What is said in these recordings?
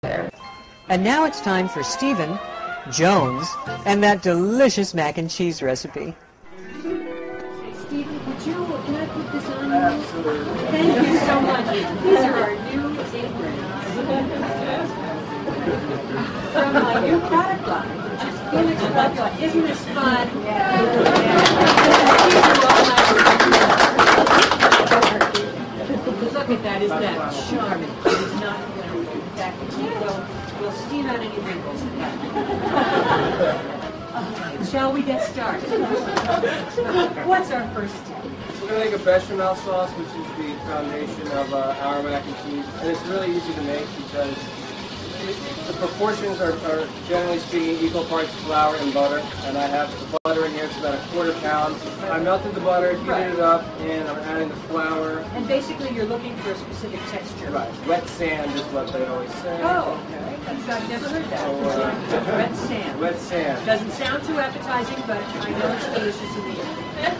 there. And now it's time for Stephen Jones and that delicious mac and cheese recipe. Stephen, can I put this on you? Absolutely. Thank you so much. These are our new aprons from my new product line, which is Phoenix Bloodline. Isn't this fun? Look at that, isn't that charming? It's not glaring. In fact, we'll steam out any wrinkles. Shall we get started? What's our first step? We're going to make a bechamel sauce, which is the foundation of our mac and cheese. And it's really easy to make because the proportions are generally speaking equal parts flour and butter. And I have the butter in here, it's about 1/4 pound. I melted the butter, heated it up, and I'm adding the flour. And basically you're looking for a specific texture. Right. Wet sand is what they always say. Oh, okay. I've never heard that. Wet sand. Wet sand. Doesn't sound too appetizing, but I know it's delicious in the end.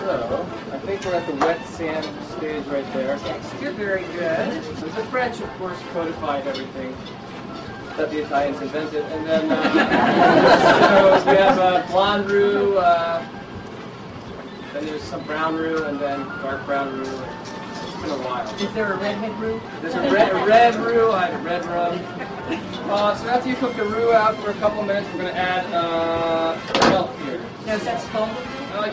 So, I think we're at the wet sand stage right there. Yes, you're very good. So the French, of course, codified everything that the Italians invented. And then, so we have blonde roux, then there's some brown roux, and then dark brown roux. It's been a while. Is there a redhead roux? There's a red roux, I have red rum. So after you cook the roux out for a couple minutes, we're going to add milk here. Now, is that scalded?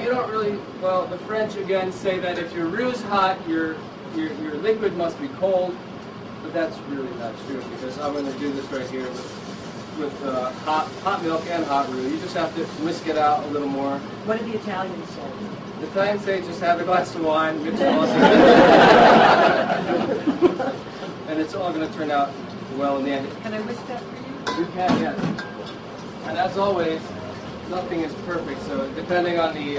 You don't really, well, the French again say that if your roux is hot, your liquid must be cold, but that's really not true because I'm going to do this right here with hot milk and hot roux. You just have to whisk it out a little more. What do the Italians say? The Italians say just have a glass of wine, get some awesome. And it's all going to turn out well in the end. Can I whisk that for you? You can, yes. And as always, nothing is perfect, so depending on the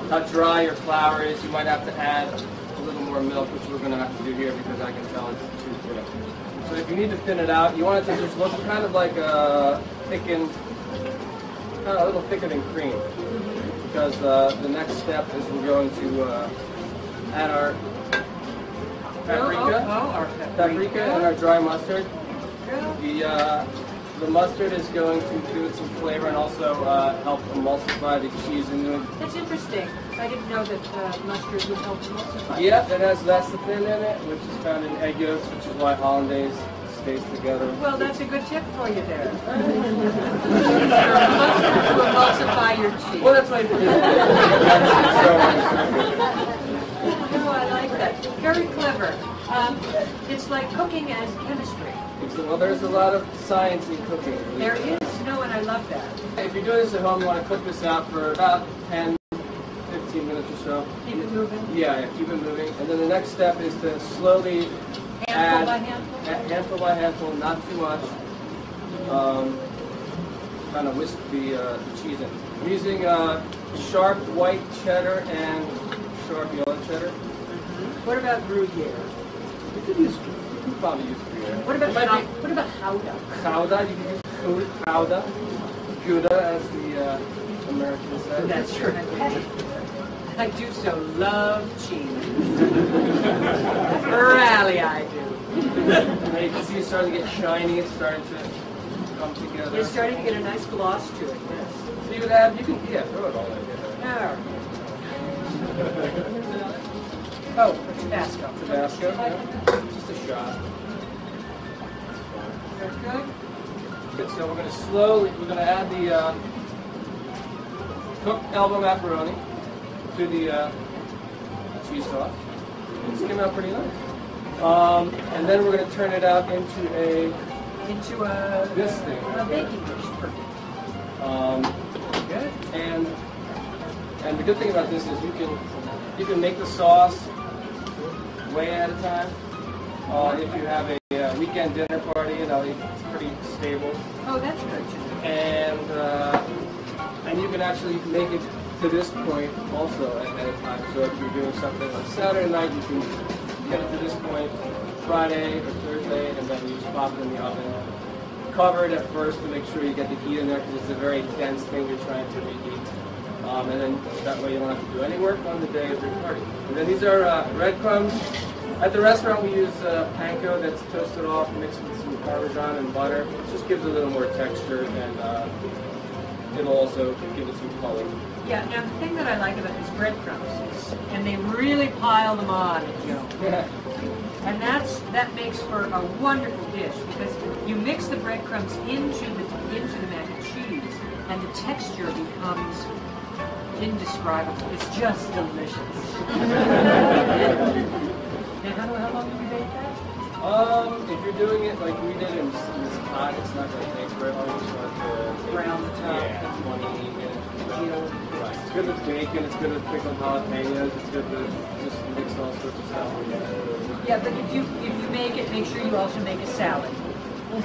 how dry your flour is, you might have to add a little more milk, which we're going to have to do here because I can tell it's too thick. So if you need to thin it out, you want it to just look kind of like a little thicker than cream. Because the next step is we're going to add our paprika and our dry mustard. The mustard is going to give it some flavor and also help emulsify the cheese into it. That's interesting. I didn't know that mustard would help emulsify. Yeah, it has lecithin in it, which is found in egg yolks, which is why hollandaise stays together. Well, that's a good tip for you there. Mustard to emulsify your cheese. Well, that's why you do it. Oh, I like that. Very clever. It's like cooking as chemistry. Well, there's a lot of science in cooking. There is, and I love that. If you're doing this at home, you want to cook this out for about 10, 15 minutes or so. Keep it moving. Yeah, keep it moving. And then the next step is to slowly Handful by handful? Handful by handful, not too much. Kind of whisk the cheese in. I'm using sharp white cheddar and sharp yellow cheddar. What about Gruyere? You could probably use Gruyere. What about Gouda? Gouda, you can use Gouda. Gouda, as the Americans say. That's right. I do so love cheese. Rally, I do. Now you can see it's starting to get shiny. It's starting to come together. It's starting to get a nice gloss to it, yes. So you can throw it all in there. Oh, Tabasco. Tabasco, yeah. Just a shot. That's good. Good. So we're going to add the cooked elbow macaroni to the cheese sauce. It's coming out pretty nice. And then we're going to turn it out into this thing. A baking dish. Perfect. Good. And the good thing about this is you can make the sauce way ahead of time. If you have a weekend dinner party, it's pretty stable. Oh, that's good. And you can actually make it to this point also ahead of time. So if you're doing something on Saturday night, you can get it to this point Friday or Thursday, and then you just pop it in the oven. Cover it at first to make sure you get the heat in there because it's a very dense thing you're trying to reheat. And then that way you don't have to do any work on the day of your party. And then these are breadcrumbs. At the restaurant, we use panko that's toasted off, mixed with some Parmesan and butter. It just gives it a little more texture, and it'll also give it some color. Yeah, now the thing that I like about these breadcrumbs, and they really pile them on, Joe. Yeah. And that makes for a wonderful dish because you mix the breadcrumbs into the mac and cheese, and the texture becomes indescribable. It's just delicious. And how long do you bake that? If you're doing it like we did in this pot, it's not going to take very long. You just want to Brown the top. Yeah, 20 minutes. Right. It's good with bacon. It's good with pickled jalapenos. It's good with just mix all sorts of stuff. Yeah, but if you make it, make sure you also make a salad. When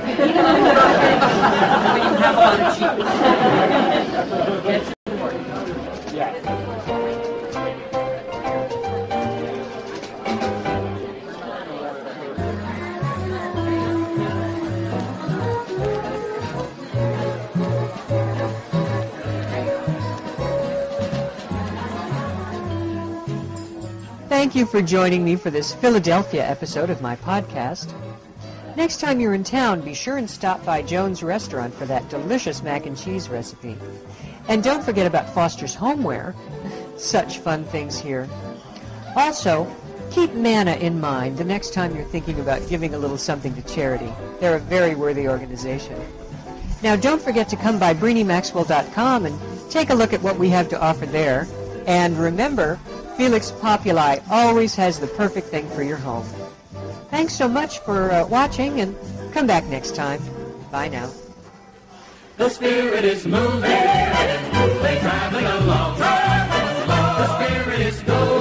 you have a lot of cheese. That's important. Yeah. Thank you for joining me for this Philadelphia episode of my podcast. Next time you're in town, be sure and stop by Jones Restaurant for that delicious mac and cheese recipe. And don't forget about Foster's Homeware. Such fun things here. Also, keep Manna in mind the next time you're thinking about giving a little something to charity. They're a very worthy organization. Now, don't forget to come by BriniMaxwell.com and take a look at what we have to offer there. And remember, Felix Populi always has the perfect thing for your home. Thanks so much for watching, and come back next time. Bye now. The spirit is moving, traveling along. The spirit is moving.